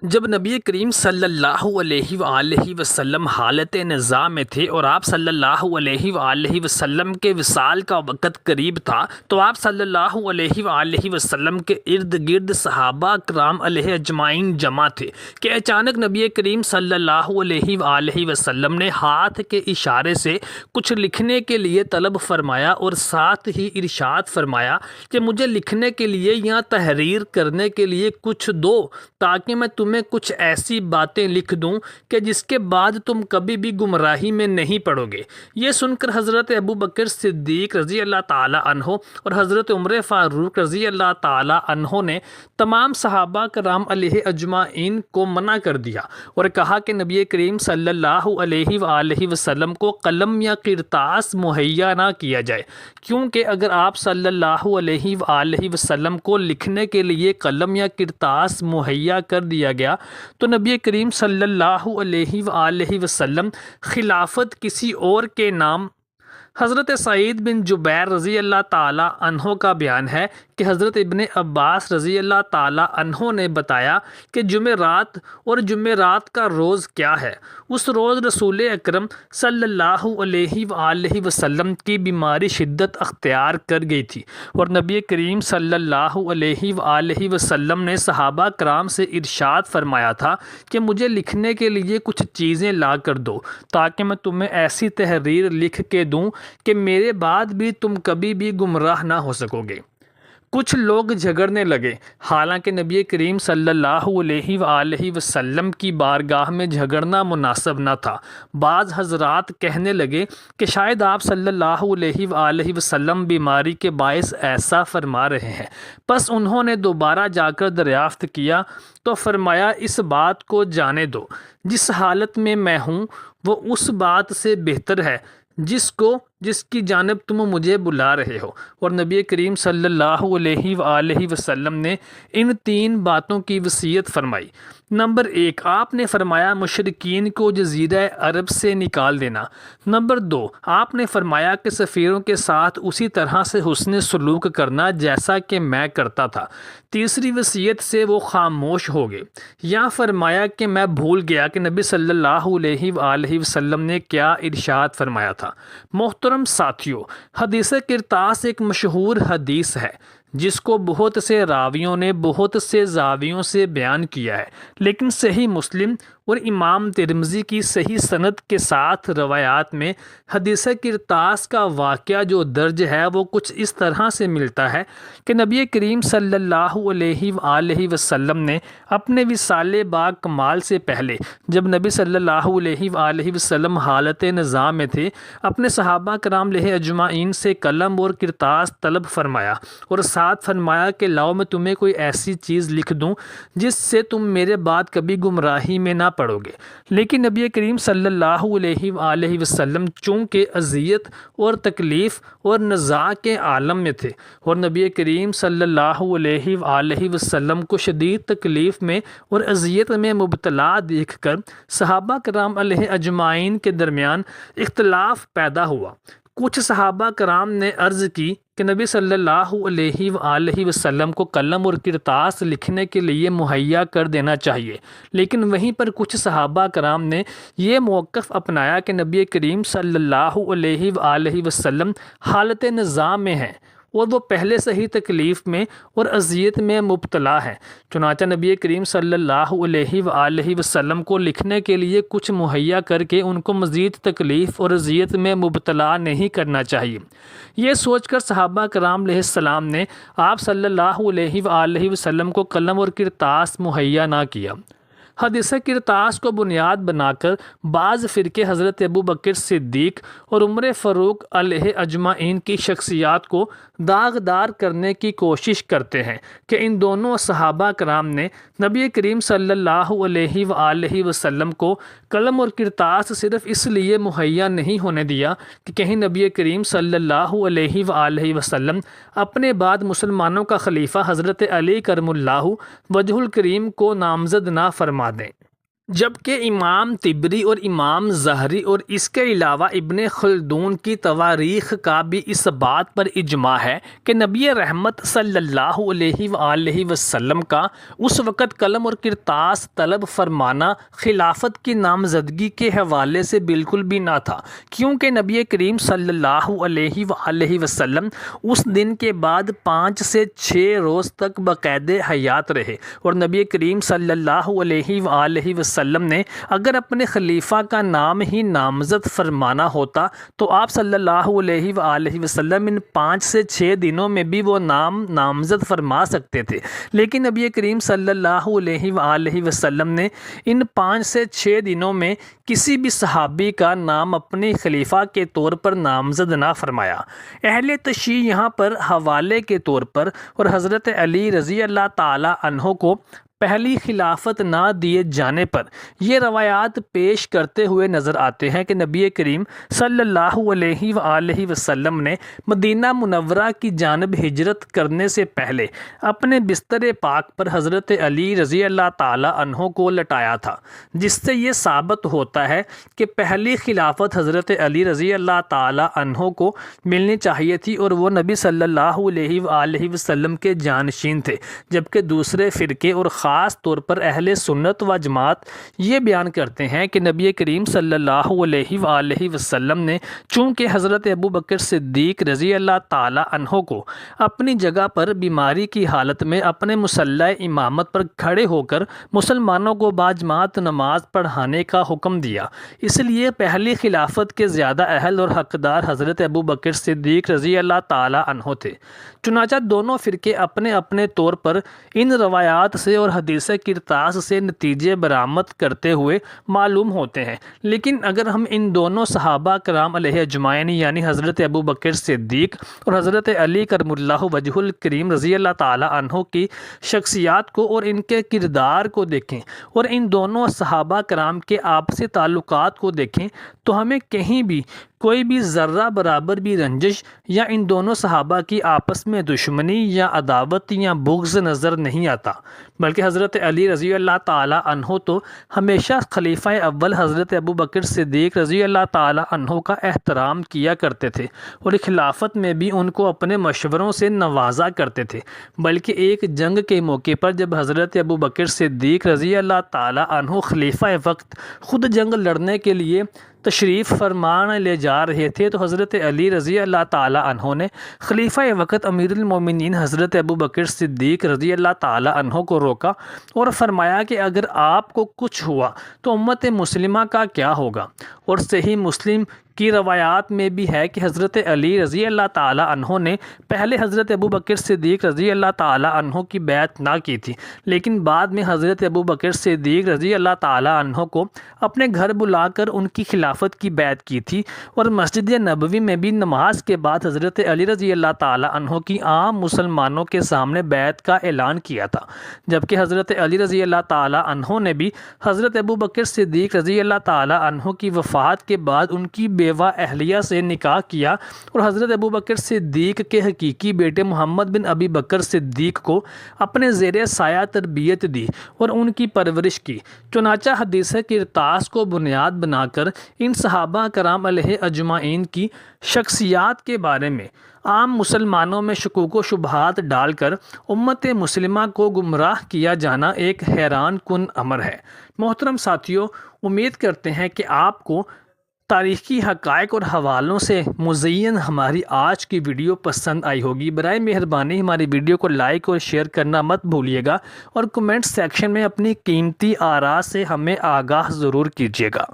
جب نبی کریم صلی اللہ علیہ وآلہ وسلم حالت نزاع میں تھے اور آپ صلی اللہ علیہ وآلہ وسلم کے وصال کا وقت قریب تھا، تو آپ صلی اللہ علیہ وآلہ وسلم کے ارد گرد صحابہ کرام علیہ اجمعین جمع تھے کہ اچانک نبی کریم صلی اللہ علیہ وآلہ وسلم نے ہاتھ کے اشارے سے کچھ لکھنے کے لیے طلب فرمایا اور ساتھ ہی ارشاد فرمایا کہ مجھے لکھنے کے لیے یا تحریر کرنے کے لیے کچھ دو، تاکہ میں تمہیں کچھ ایسی باتیں لکھ دوں کہ جس کے بعد تم کبھی بھی گمراہی میں نہیں پڑو گے۔ یہ سن کر حضرت ابو بکر صدیق رضی اللہ تعالی عنہ اور حضرت عمر فاروق رضی اللہ تعالی عنہ نے تمام صحابہ کرام علیہ اجمعین کو منع کر دیا اور کہا کہ نبی کریم صلی اللہ علیہ وآلہ وسلم کو قلم یا کرتاس مہیا نہ کیا جائے، کیونکہ اگر آپ صلی اللہ علیہ وآلہ وسلم کو لکھنے کے لیے قلم یا کرتاس مہیا کر دیا گیا تو نبی کریم صلی اللہ علیہ وآلہ وسلم خلافت کسی اور کے نام۔ حضرت سعید بن جبیر رضی اللہ تعالی عنہ کا بیان ہے کہ حضرت ابن عباس رضی اللہ تعالی عنہ نے بتایا کہ جمعرات اور جمعرات کا روز کیا ہے۔ اس روز رسول اکرم صلی اللہ علیہ وآلہ وسلم کی بیماری شدت اختیار کر گئی تھی اور نبی کریم صلی اللہ علیہ وآلہ وسلم نے صحابہ کرام سے ارشاد فرمایا تھا کہ مجھے لکھنے کے لیے کچھ چیزیں لا کر دو، تاکہ میں تمہیں ایسی تحریر لکھ کے دوں کہ میرے بعد بھی تم کبھی بھی گمراہ نہ ہو سکو گے۔ کچھ لوگ جھگڑنے لگے، حالانکہ نبی کریم صلی اللہ علیہ وآلہ وسلم کی بارگاہ میں جھگڑنا مناسب نہ تھا۔ بعض حضرات کہنے لگے کہ شاید آپ صلی اللہ علیہ وآلہ وسلم بیماری کے باعث ایسا فرما رہے ہیں۔ پس انہوں نے دوبارہ جا کر دریافت کیا تو فرمایا اس بات کو جانے دو، جس حالت میں میں ہوں وہ اس بات سے بہتر ہے جس کی جانب تم مجھے بلا رہے ہو۔ اور نبی کریم صلی اللہ علیہ وآلہ وسلم نے ان تین باتوں کی وصیت فرمائی۔ نمبر 1، آپ نے فرمایا مشرکین کو جزیرہ عرب سے نکال دینا۔ نمبر 2، آپ نے فرمایا کہ سفیروں کے ساتھ اسی طرح سے حسن سلوک کرنا جیسا کہ میں کرتا تھا۔ تیسری وصیت سے وہ خاموش ہو گئے۔ یا فرمایا کہ میں بھول گیا کہ نبی صلی اللہ علیہ وآلہ وسلم نے کیا ارشاد فرمایا تھا۔ محترم ساتھیو، حدیث کرتاس ایک مشہور حدیث ہے جس کو بہت سے راویوں نے بہت سے زاویوں سے بیان کیا ہے، لیکن صحیح مسلم اور امام ترمذی کی صحیح سند کے ساتھ روایات میں حدیث کرتاس کا واقعہ جو درج ہے وہ کچھ اس طرح سے ملتا ہے کہ نبی کریم صلی اللہ علیہ وآلہ وسلم نے اپنے وصال با کمال سے پہلے، جب نبی صلی اللہ علیہ وآلہ وسلم حالت نزاع میں تھے، اپنے صحابہ کرام علیہ اجمعین سے قلم اور کرتاس طلب فرمایا اور ساتھ فرمایا کہ لاؤ میں تمہیں کوئی ایسی چیز لکھ دوں جس سے تم میرے بعد کبھی گمراہی میں نہ پڑو گے۔ لیکن نبی کریم صلی اللہ علیہ وآلہ وسلم چونکہ اذیت اور تکلیف اور نزاع کے عالم میں تھے اور نبی کریم صلی اللہ علیہ وآلہ وسلم کو شدید تکلیف میں اور اذیت میں مبتلا دیکھ کر صحابہ کرام علیہ اجمعین کے درمیان اختلاف پیدا ہوا۔ کچھ صحابہ کرام نے عرض کی کہ نبی صلی اللہ علیہ وآلہ وسلم کو قلم اور کرتاس لکھنے کے لیے مہیا کر دینا چاہیے، لیکن وہیں پر کچھ صحابہ کرام نے یہ موقف اپنایا کہ نبی کریم صلی اللہ علیہ وآلہ وسلم حالت نزاع میں ہیں اور وہ پہلے سے ہی تکلیف میں اور اذیت میں مبتلا ہے، چنانچہ نبی کریم صلی اللہ علیہ وآلہ وسلم کو لکھنے کے لیے کچھ مہیا کر کے ان کو مزید تکلیف اور اذیت میں مبتلا نہیں کرنا چاہیے۔ یہ سوچ کر صحابہ کرام علیہ السلام نے آپ صلی اللہ علیہ وآلہ وسلم کو قلم اور کرتاس مہیا نہ کیا۔ حدیث کرتاس کو بنیاد بنا کر بعض فرقے حضرت ابو بکر صدیق اور عمر فاروق علیہ اجمعین کی شخصیات کو داغدار کرنے کی کوشش کرتے ہیں کہ ان دونوں صحابہ کرام نے نبی کریم صلی اللہ علیہ وآلہ وسلم کو قلم اور کرتاس صرف اس لیے مہیا نہیں ہونے دیا کہ کہیں نبی کریم صلی اللہ علیہ وآلہ وسلم اپنے بعد مسلمانوں کا خلیفہ حضرت علی کرم اللہ وجہ الکریم کو نامزد نہ فرما دیں۔ جبکہ امام طبری اور امام زہری اور اس کے علاوہ ابن خلدون کی تواریخ کا بھی اس بات پر اجماع ہے کہ نبی رحمت صلی اللہ علیہ وآلہ وسلم کا اس وقت قلم اور کرتاس طلب فرمانا خلافت کی نامزدگی کے حوالے سے بالکل بھی نہ تھا، کیونکہ نبی کریم صلی اللہ علیہ وآلہ وسلم اس دن کے بعد 5 سے 6 روز تک باقید حیات رہے، اور نبی کریم صلی اللہ علیہ وآلہ وسلم نے اگر اپنے خلیفہ کا نام ہی نامزد فرمانا ہوتا تو آپ صلی اللہ علیہ وآلہ وسلم ان 5 سے 6 دنوں میں بھی وہ نام نامزد فرما سکتے تھے، لیکن نبی کریم صلی اللہ علیہ وآلہ وسلم نے ان 5 سے 6 دنوں میں کسی بھی صحابی کا نام اپنے خلیفہ کے طور پر نامزد نہ فرمایا۔ اہل تشیع یہاں پر حوالے کے طور پر اور حضرت علی رضی اللہ تعالی عنہ کو پہلی خلافت نہ دیے جانے پر یہ روایات پیش کرتے ہوئے نظر آتے ہیں کہ نبی کریم صلی اللہ علیہ وآلہ وسلم نے مدینہ منورہ کی جانب ہجرت کرنے سے پہلے اپنے بستر پاک پر حضرت علی رضی اللہ تعالی عنہ کو لٹایا تھا، جس سے یہ ثابت ہوتا ہے کہ پہلی خلافت حضرت علی رضی اللہ تعالی عنہ کو ملنی چاہیے تھی اور وہ نبی صلی اللہ علیہ وآلہ وسلم کے جانشین تھے، جبکہ دوسرے فرقے اور خاص طور پر اہل سنت و جماعت یہ بیان کرتے ہیں کہ نبی کریم صلی اللہ علیہ وآلہ وسلم نے چونکہ حضرت ابو بکر صدیق رضی اللہ تعالی عنہ کو اپنی جگہ پر بیماری کی حالت میں اپنے مصلی امامت پر کھڑے ہو کر مسلمانوں کو باجماعت نماز پڑھانے کا حکم دیا، اس لیے پہلی خلافت کے زیادہ اہل اور حقدار حضرت ابو بکر صدیق رضی اللہ تعالی عنہ تھے۔ چنانچہ دونوں فرقے اپنے اپنے طور پر ان روایات سے اور حدیث کرتاس سے نتیجے برآمد کرتے ہوئے معلوم ہوتے ہیں، لیکن اگر ہم ان دونوں صحابہ کرام علیہ اجمعین یعنی حضرت ابو بکر صدیق اور حضرت علی کرم اللہ وجہ الکریم رضی اللہ تعالی عنہ کی شخصیات کو اور ان کے کردار کو دیکھیں اور ان دونوں صحابہ کرام کے آپسی تعلقات کو دیکھیں تو ہمیں کہیں بھی کوئی بھی ذرہ برابر بھی رنجش یا ان دونوں صحابہ کی آپس میں دشمنی یا عداوت یا بغض نظر نہیں آتا، بلکہ حضرت علی رضی اللہ تعالی عنہ تو ہمیشہ خلیفہ اول حضرت ابو بکر صدیق رضی اللہ تعالی عنہ کا احترام کیا کرتے تھے اور خلافت میں بھی ان کو اپنے مشوروں سے نوازا کرتے تھے، بلکہ ایک جنگ کے موقع پر جب حضرت ابو بکر صدیق رضی اللہ تعالی عنہ خلیفہ وقت خود جنگ لڑنے کے لیے تشریف فرمان لے جا رہے تھے تو حضرت علی رضی اللہ تعالی عنہ نے خلیفہ وقت امیر المومنین حضرت ابو بکر صدیق رضی اللہ تعالی عنہ کو روکا اور فرمایا کہ اگر آپ کو کچھ ہوا تو امت مسلمہ کا کیا ہوگا؟ اور صحیح مسلم کی روایات میں بھی ہے کہ حضرت علی رضی اللہ تعالی عنہ نے پہلے حضرت ابو بکر صدیق رضی اللہ تعالی عنہ کی بیعت نہ کی تھی، لیکن بعد میں حضرت ابو بکر صدیق رضی اللہ تعالی عنہ کو اپنے گھر بلا کر ان کی خلافت کی بیعت کی تھی، اور مسجد نبوی میں بھی نماز کے بعد حضرت علی رضی اللہ تعالی عنہ کی عام مسلمانوں کے سامنے بیعت کا اعلان کیا تھا، جبکہ حضرت علی رضی اللہ تعالی عنہ نے بھی حضرت ابو بکر صدیق رضی اللہ تعالی عنہ کی وفات کے بعد ان کی بیوہ اہلیہ سے نکاح کیا اور حضرت ابو بکر صدیق کے حقیقی بیٹے محمد بن ابی بکر صدیق کو اپنے زیر سایہ تربیت دی اور ان کی پرورش کی۔ چنانچہ حدیث کرتاس کو بنیاد بنا کر ان صحابہ کرام علیہ اجمعین کی شخصیات کے بارے میں عام مسلمانوں میں شکوک و شبہات ڈال کر امت مسلمہ کو گمراہ کیا جانا ایک حیران کن امر ہے۔ محترم ساتھیوں، امید کرتے ہیں کہ آپ کو تاریخی حقائق اور حوالوں سے مزین ہماری آج کی ویڈیو پسند آئی ہوگی۔ برائے مہربانی ہماری ویڈیو کو لائک اور شیئر کرنا مت بھولیے گا اور کمنٹ سیکشن میں اپنی قیمتی آراء سے ہمیں آگاہ ضرور کیجیے گا۔